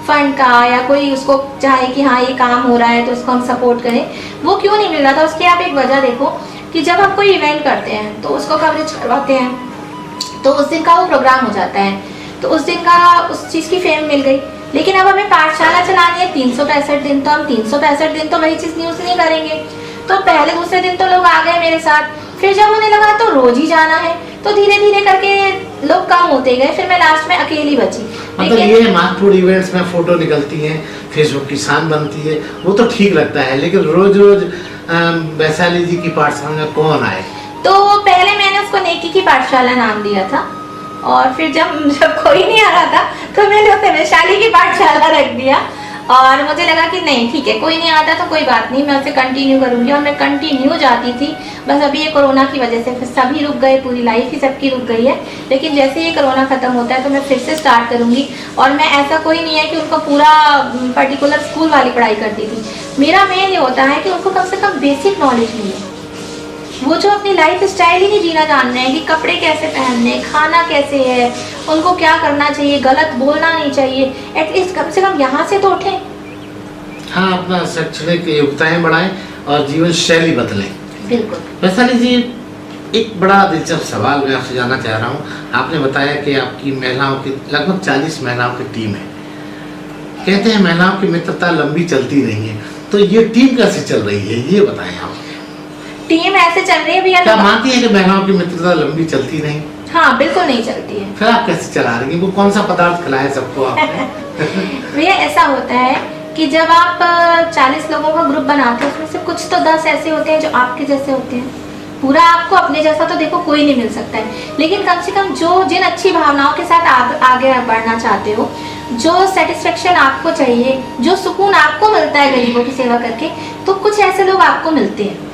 फंड का, या कोई उसको चाहे कि हाँ ये काम हो रहा है तो उसको हम सपोर्ट करें, वो क्यों नहीं मिल रहा था। उसकी आप एक वजह देखो कि जब हम कोई इवेंट करते हैं तो उसको कवरेज करवाते हैं, तो उस दिन का वो प्रोग्राम हो जाता है, तो उस दिन का उस चीज़ की फेम मिल गई। लेकिन अब हमें पाठशाला चलानी है 365 दिन, तो हम 365 दिन तो वही चीज़ न्यूज़ नहीं करेंगे। तो पहले दूसरे दिन तो लोग आ गए मेरे साथ, फिर जब उन्हें लगा तो रोज ही जाना है, तो धीरे धीरे करके लोग कम होते गए, फिर मैं लास्ट में अकेली बची। मतलब ये महत्वपूर्ण इवेंट्स में फोटो निकलती हैं, फेसबुक की शान बनती है, वो तो ठीक लगता है, लेकिन रोज रोज वैशाली जी की पाठशाला में कौन आए? तो पहले मैंने उसको नेकी की पाठशाला नाम दिया था, और फिर जब कोई नहीं आ रहा था तो मैंने उसे वैशाली की पाठशाला रख दिया, और मुझे लगा कि नहीं ठीक है, कोई नहीं आता तो कोई बात नहीं, मैं उसे कंटिन्यू करूंगी। और मैं कंटिन्यू जाती थी, बस अभी ये कोरोना की वजह से फिर सभी रुक गए, पूरी लाइफ ही सबकी रुक गई है। लेकिन जैसे ये कोरोना खत्म होता है तो मैं फिर से स्टार्ट करूंगी। और मैं, ऐसा कोई नहीं है कि उनको पूरा पर्टिकुलर स्कूल वाली पढ़ाई करती थी, मेरा मेन ये होता है कि उनको कम से कम बेसिक नॉलेज मिले। वो जो अपनी लाइफ स्टाइल ही नहीं जीना जान रहे हैं कि कपड़े कैसे पहनने, खाना कैसे है, उनको क्या करना चाहिए, गलत बोलना नहीं चाहिए, एटलीस्ट कम से कम यहाँ से तो उठें। हाँ, अपना शैक्षणिक योग्यताएं बढ़ाएं और जीवन शैली बदलें। बिल्कुल। वैशाली जी, एक बड़ा दिलचस्प सवाल मैं आपसे जानना चाह रहा हूँ। आपने बताया कि आपकी महिलाओं की लगभग 40 महिलाओं की टीम है। कहते हैं महिलाओं की मित्रता लंबी चलती नहीं है, तो ये टीम कैसे चल रही है, ये बताएं आप। टीम ऐसे चल रही है भैया। क्या मानती है कि महिलाओं की मित्रता लंबी चलती नहीं? हाँ, बिल्कुल नहीं चलती है। फिर आप कैसे चला रही हैं? वो कौन सा पदार्थ खिलाया सबको आपने? भैया ऐसा होता है कि जब आप 40 लोगों का ग्रुप बनाते हैं, उसमें से कुछ तो 10 ऐसे होते हैं जो आपके जैसे होते हैं। पूरा आपको अपने जैसा तो देखो कोई नहीं मिल सकता है, लेकिन कम से कम जो जिन अच्छी भावनाओं के साथ आप आगे बढ़ना चाहते हो, जो सेटिस्फेक्शन आपको चाहिए, जो सुकून आपको मिलता है गरीबों की सेवा करके, तो कुछ ऐसे लोग आपको मिलते हैं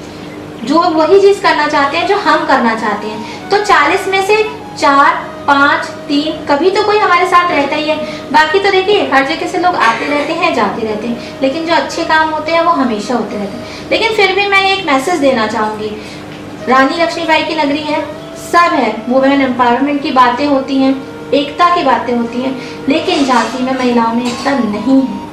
जो वही चीज़ करना चाहते हैं जो हम करना चाहते हैं। तो 40 में से 4, 5, 3 कभी तो कोई हमारे साथ रहता ही है। बाकी तो देखिए हर जगह से लोग आते रहते हैं, जाते रहते हैं, लेकिन जो अच्छे काम होते हैं वो हमेशा होते रहते हैं। लेकिन फिर भी मैं एक मैसेज देना चाहूँगी, रानी लक्ष्मीबाई की नगरी है, सब है, वुमेन एम्पावरमेंट की बातें होती हैं, एकता की बातें होती हैं, लेकिन झांसी में महिलाओं में एकता नहीं है।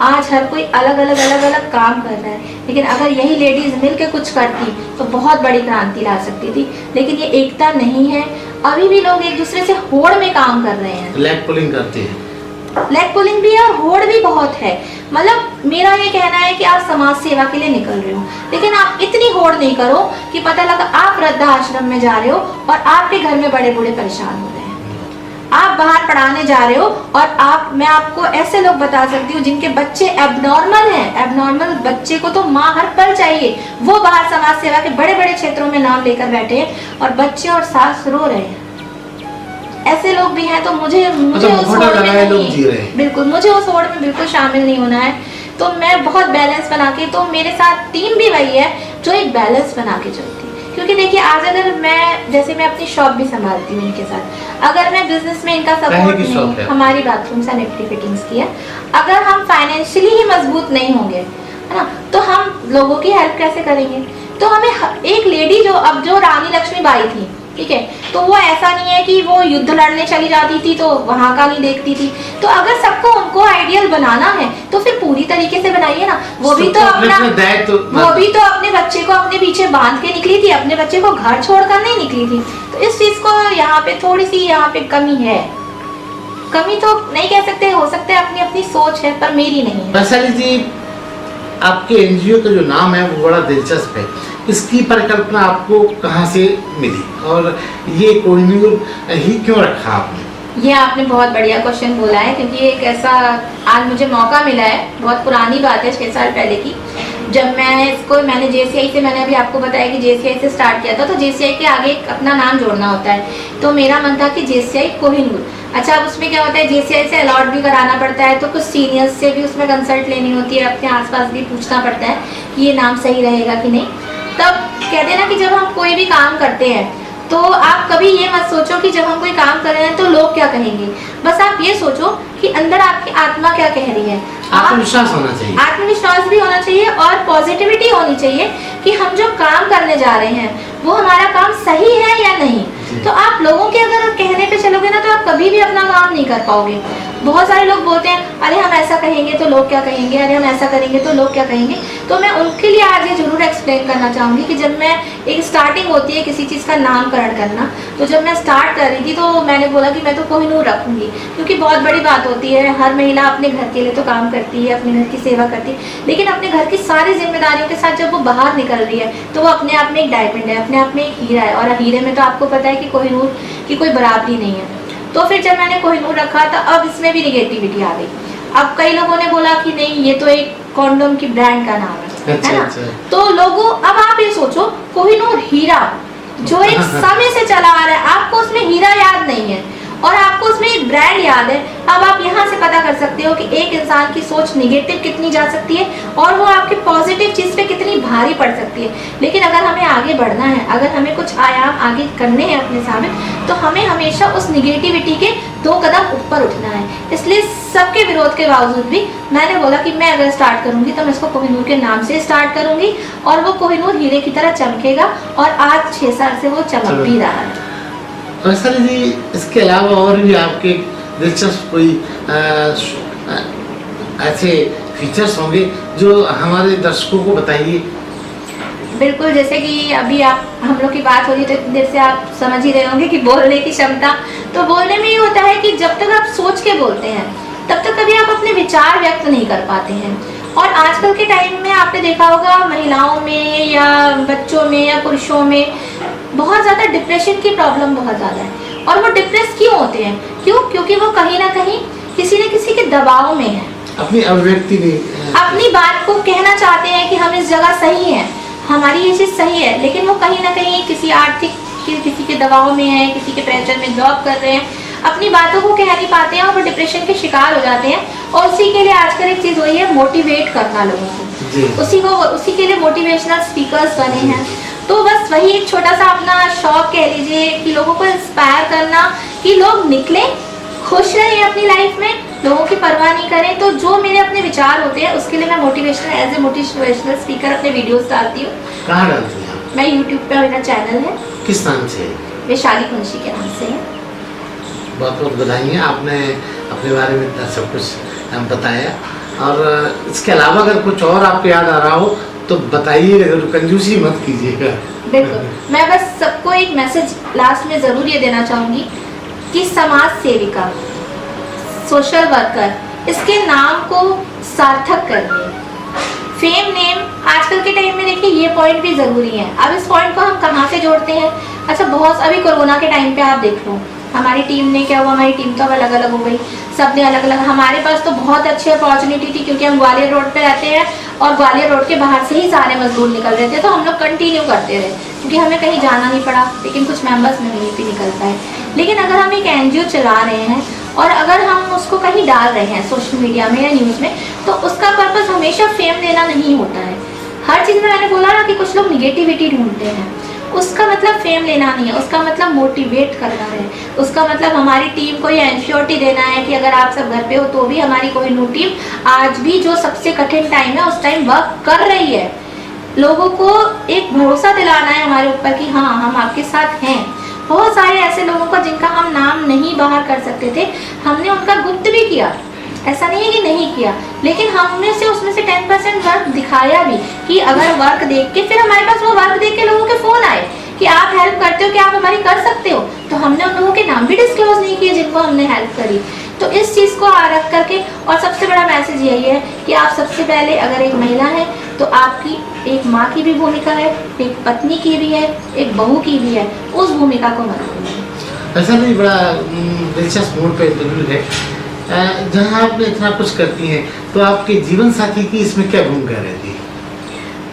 आज हर कोई अलग अलग काम कर रहा है, लेकिन अगर यही लेडीज मिलकर कुछ करती तो बहुत बड़ी क्रांति ला सकती थी। लेकिन ये एकता नहीं है, अभी भी लोग एक दूसरे से होड़ में काम कर रहे हैं, लेग पुलिंग करते हैं। लेग पुलिंग भी है और होड़ भी बहुत है। मतलब मेरा ये कहना है कि आप समाज सेवा के लिए निकल रहे हो, लेकिन आप इतनी होड़ नहीं करो कि पता लगा आप वृद्धाश्रम में जा रहे हो और आपके घर में बड़े बूढ़े परेशान हो रहे हैं। आप बाहर पढ़ाने जा रहे हो और मैं आपको ऐसे लोग बता सकती हूँ जिनके बच्चे एबनॉर्मल हैं। एबनॉर्मल बच्चे को तो माँ हर पल चाहिए, वो बाहर समाज सेवा के बड़े बड़े क्षेत्रों में नाम लेकर बैठे हैं और बच्चे और सास रो रहे हैं। ऐसे लोग भी हैं। तो मुझे उस होड़ में लोग जी रहे हैं। बिल्कुल, मुझे उस होड़ में बिल्कुल शामिल नहीं होना है। तो मैं बहुत बैलेंस बना के, तो मेरे साथ टीम भी वही है जो एक बैलेंस बना के चलती है। क्योंकि देखिए आज अगर मैं अपनी शॉप भी संभालती हूँ इनके साथ, अगर मैं बिजनेस में इनका सपोर्ट नहीं, हमारी बाथरूम सैनिटरी फिटिंग्स की है, अगर हम फाइनेंशियली ही मजबूत नहीं होंगे, है ना, तो हम लोगों की हेल्प कैसे करेंगे। तो हमें एक लेडी जो रानी लक्ष्मीबाई थी, ठीक है, तो वो ऐसा नहीं है कि वो युद्ध लड़ने चली जाती थी तो वहां का नहीं देखती थी। तो अगर सबको उनको आइडियल बनाना है तो फिर पूरी तरीके से बनाइए ना। वो भी तो अपने बच्चे को अपने पीछे बांध के निकली थी, अपने बच्चे को घर छोड़कर नहीं निकली थी। तो इस चीज को यहाँ पे थोड़ी सी कमी है। कमी तो नहीं कह सकते, हो सकता है अपनी अपनी सोच है, पर मेरी नहीं है। वैशाली जी, आपके एनजीओ का जो नाम है वो बड़ा दिलचस्प है। इसकी परिकल्पना आपको कहाँ से मिली और ये कोहिनूर ही क्यों रखा आपने? ये आपने बहुत बढ़िया क्वेश्चन बोला है, क्योंकि एक ऐसा आज मुझे मौका मिला है। बहुत पुरानी बात है, 6 साल पहले की, जब मैंने जेसीआई से, मैंने अभी आपको बताया कि जेसीआई से स्टार्ट किया था, तो जेसीआई के आगे अपना नाम जोड़ना होता है। तो मेरा मन था कि जेसीआई कोहिनूर। अच्छा, अब उसमें क्या होता है, जेसीआई से अलॉट भी कराना पड़ता है, तो कुछ सीनियर्स से भी उसमें कंसल्ट लेनी होती है, अपने आसपास भी पूछना पड़ता है कि ये नाम सही रहेगा कि नहीं। तब कहते हैं ना कि जब हम कोई भी काम करते हैं तो आप कभी ये मत सोचो कि जब हम कोई काम कर रहे हैं तो लोग क्या कहेंगे। बस आप ये सोचो कि अंदर आपकी आत्मा क्या कह रही है। आत्मविश्वास होना चाहिए, आत्मविश्वास भी होना चाहिए और पॉजिटिविटी होनी चाहिए कि हम जो काम करने जा रहे हैं वो हमारा काम सही है या नहीं। तो आप लोगों के अगर कहने पे चलोगे ना तो आप कभी भी अपना काम नहीं कर पाओगे। बहुत सारे लोग बोलते हैं अरे हम ऐसा कहेंगे तो लोग क्या कहेंगे, अरे हम ऐसा करेंगे तो लोग क्या कहेंगे। तो मैं उनके लिए आज ये जरूर एक्सप्लेन करना चाहूँगी कि जब मैं एक स्टार्टिंग होती है किसी चीज़ का नामकरण करना, तो जब मैं स्टार्ट कर रही थी तो मैंने बोला कि मैं तो कोहिनूर रखूँगी, क्योंकि बहुत बड़ी बात होती है। हर महिला अपने घर के लिए तो काम करती है, अपने घर की सेवा करती है, लेकिन अपने घर की सारी जिम्मेदारियों के साथ जब वो बाहर निकल रही है तो वो अपने आप में एक डायमंड है, अपने आप में एक हीरा है। और हीरे में तो आपको पता है कि कोहिनूर की कोई बराबरी नहीं है। तो फिर जब मैंने कोहिनूर रखा था, अब इसमें भी निगेटिविटी आ गई। अब कई लोगों ने बोला कि नहीं ये तो एक कॉन्डोम की ब्रांड का नाम है ना। तो लोगों, अब आप ये सोचो, कोहिनूर हीरा जो एक समय से चला आ रहा है, आपको उसमें हीरा याद नहीं है और आपको उसमें एक ब्रांड याद है। अब आप यहाँ से पता कर सकते हो कि एक इंसान की सोच निगेटिव कितनी जा सकती है और वो आपके पॉजिटिव चीज पे कितनी भारी पड़ सकती है। लेकिन अगर हमें आगे बढ़ना है, अगर हमें कुछ आयाम आगे करने हैं अपने सामने, तो हमें हमेशा उस निगेटिविटी के 2 कदम ऊपर उठना है। इसलिए सबके विरोध के बावजूद भी मैंने बोला कि मैं अगर स्टार्ट करूंगी तो मैं इसको कोहिनूर के नाम से स्टार्ट करूंगी और वो कोहिनूर हीरे की तरह चमकेगा और आज 6 साल से वो चमक भी रहा है। वैशाली जी, इसके अलावा और भी आपके दिलचस्प कोई ऐसे फीचर्स होंगे जो हमारे दर्शकों को बताइए। बिल्कुल, जैसे कि अभी हम लोग की बात हो रही है तो इतनी देर से आप समझ ही रहे होंगे कि बोलने की क्षमता, तो बोलने में ये होता है कि जब तक आप सोच के बोलते हैं तब तक कभी आप अपने विचार व्यक्त नहीं कर पाते हैं। और आजकल के टाइम में आपने देखा होगा महिलाओं में या बच्चों में या पुरुषों में बहुत ज़्यादा डिप्रेशन की प्रॉब्लम बहुत ज़्यादा है। और वो डिप्रेस क्यों होते हैं? क्योंकि वो कहीं ना कहीं किसी न किसी के दबाव में है, अपनी अभिव्यक्ति नहीं, अपनी बात को कहना चाहते हैं कि हम इस जगह सही हैं, हमारी ये चीज़ सही है, लेकिन वो कहीं ना कहीं किसी आर्थिक किसी के दबाव में है, किसी के प्रेशर में जॉब कर रहे हैं, अपनी बातों को कह नहीं पाते हैं और वो डिप्रेशन के शिकार हो जाते हैं। और उसी के लिए आजकल एक चीज़ वही है, मोटिवेट करना लोगों को। उसी के लिए मोटिवेशनल स्पीकर्स बने हैं। तो बस वही एक छोटा सा अपना शौक कह लीजिए कि लोगों को इंस्पायर करना कि लोग निकलें, खुश रहें अपनी लाइफ में, लोगों की परवाह नहीं करें। तो जो मेरे अपने विचार होते हैं उसके लिए मैं एज ए मोटिवेशनल स्पीकर अपने वीडियोस डालती हूँ। कहाँ डालती हैं? मैं यूट्यूब पे, मेरा चैनल है। किस नाम से? वैशाली कुंशी के नाम से है। बहुत बहुत बधाई है, आपने अपने बारे में सब कुछ बताया। और इसके अलावा अगर कुछ और आपको याद आ रहा हो तो बताइएगा जरूर, कंजूसी मत कीजिएगा। बिल्कुल, मैं बस सबको एक मैसेज लास्ट में ज़रूर ये देना चाहूँगी कि समाज सेविका, सोशल वर्कर, इसके नाम को सार्थक करिए। फेम नेम आजकल के टाइम में देखिए ये पॉइंट भी ज़रूरी है। अब इस पॉइंट को हम कहाँ से जोड़ते हैं? अच्छा, बहुत अभी कोरोना के टाइम पे आप देख लो, हमारी टीम ने क्या हुआ, हमारी टीम तो अब अलग अलग हो गई, सबने अलग अलग। हमारे पास तो बहुत अच्छी अपॉर्चुनिटी थी क्योंकि हम ग्वालियर रोड पे रहते हैं और ग्वालियर रोड के बाहर से ही सारे मजदूर निकल रहे थे, तो हम लोग कंटिन्यू करते रहे क्योंकि हमें कहीं जाना नहीं पड़ा। लेकिन कुछ मेंबर्स नहीं भी निकल पाए। लेकिन अगर हम एक एनजीओ चला रहे हैं और अगर हम उसको कहीं डाल रहे हैं सोशल मीडिया में या न्यूज़ में, तो उसका पर्पस हमेशा फेम देना नहीं होता है। हर चीज़ में मैंने बोला ना कि कुछ लोग निगेटिविटी ढूंढते हैं, उसका मतलब फेम लेना नहीं है, उसका मतलब मोटिवेट करना है, उसका मतलब हमारी टीम को ये एंश्योरिटी देना है कि अगर आप सब घर पे हो तो भी हमारी कोहिनूर टीम आज भी जो सबसे कठिन टाइम है उस टाइम वर्क कर रही है। लोगों को एक भरोसा दिलाना है हमारे ऊपर कि हाँ, हम आपके साथ हैं। बहुत सारे ऐसे लोगों का जिनका हम नाम नहीं बाहर कर सकते थे, हमने उनका गुप्त भी किया, ऐसा नहीं है कि नहीं किया, लेकिन हमने से उसमें से 10% वर्क दिखाया भी कि अगर वर्क देख के, फिर हमारे पास वो वर्क देख के लोगों के फोन आए कि आप हेल्प करते हो, कि आप हमारी कर सकते हो, तो हमने उन लोगों के नाम भी डिस्क्लोज नहीं किए जिनको हमने हेल्प करी। तो इस चीज़ को रख करके, और सबसे बड़ा मैसेज यही है कि आप सबसे पहले अगर एक महिला है तो आपकी एक माँ की भी भूमिका है, एक पत्नी की भी है, एक बहू की भी है, उस भूमिका को मत भूलिए। ऐसा नहीं, बड़ा दिलचस्प मोड़ पे इंटरव्यू है जहाँ आपने इतना कुछ करती हैं, तो आपके जीवन साथी की इसमें क्या भूमिका रहती है?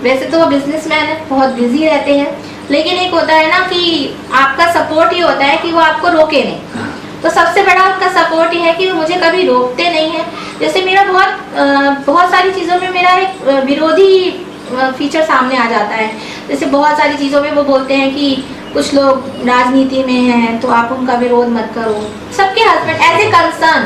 वैसे तो वो बिजनेसमैन है, बहुत बिजी रहते हैं, लेकिन एक होता है ना कि आपका सपोर्ट ये होता है कि वो आपको रोके नहीं। तो सबसे बड़ा उनका सपोर्ट ये है कि वो मुझे कभी रोकते नहीं है। जैसे मेरा बहुत सारी चीज़ों में मेरा एक विरोधी फीचर सामने आ जाता है। जैसे बहुत सारी चीज़ों में वो बोलते हैं कि कुछ लोग राजनीति में हैं तो आप उनका विरोध मत करो। सबके हस्बैंड ऐसे कंसर्न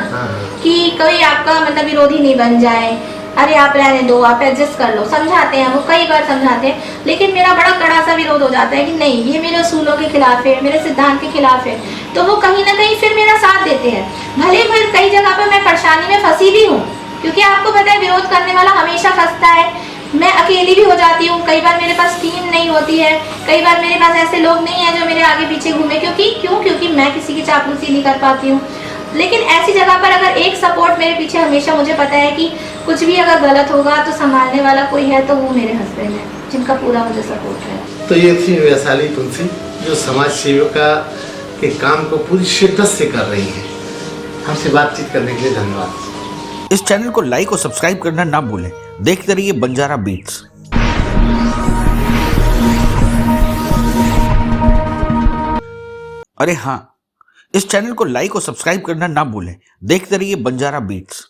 कि कोई आपका मतलब विरोधी नहीं बन जाए, अरे आप रहने दो, आप एडजस्ट कर लो, समझाते हैं, वो कई बार समझाते हैं, लेकिन मेरा बड़ा कड़ा सा विरोध हो जाता है कि नहीं, ये मेरे उसूलों के खिलाफ है, मेरे सिद्धांत के खिलाफ है। तो वो कहीं ना कहीं फिर मेरा साथ देते हैं, भले फिर कई जगह पर मैं परेशानी में फंसी भी हूँ, क्योंकि आपको पता है विरोध करने वाला हमेशा फंसता है। मैं अकेली भी हो जाती हूँ, कई बार मेरे पास टीम नहीं होती है, कई बार मेरे पास ऐसे लोग नहीं है जो मेरे आगे पीछे घूमे, क्योंकि मैं किसी की चापलूसी नहीं कर पाती हूँ। लेकिन ऐसी जगह पर अगर एक सपोर्ट मेरे पीछे, हमेशा मुझे पता है कि कुछ भी अगर गलत होगा तो संभालने वाला कोई है, तो वो मेरे हस्बैंड है, जिनका पूरा मुझे सपोर्ट है। तो ये थी वैशाली तुलसी, जो समाज सेविका के काम को पूरी शिद्दत से कर रही है। हमसे बातचीत करने के लिए धन्यवाद। इस चैनल को लाइक और सब्सक्राइब करना ना भूलें। देखते रहिए बंजारा बीट्स। अरे हाँ, इस चैनल को लाइक और सब्सक्राइब करना ना भूलें। देखते रहिए बंजारा बीट्स।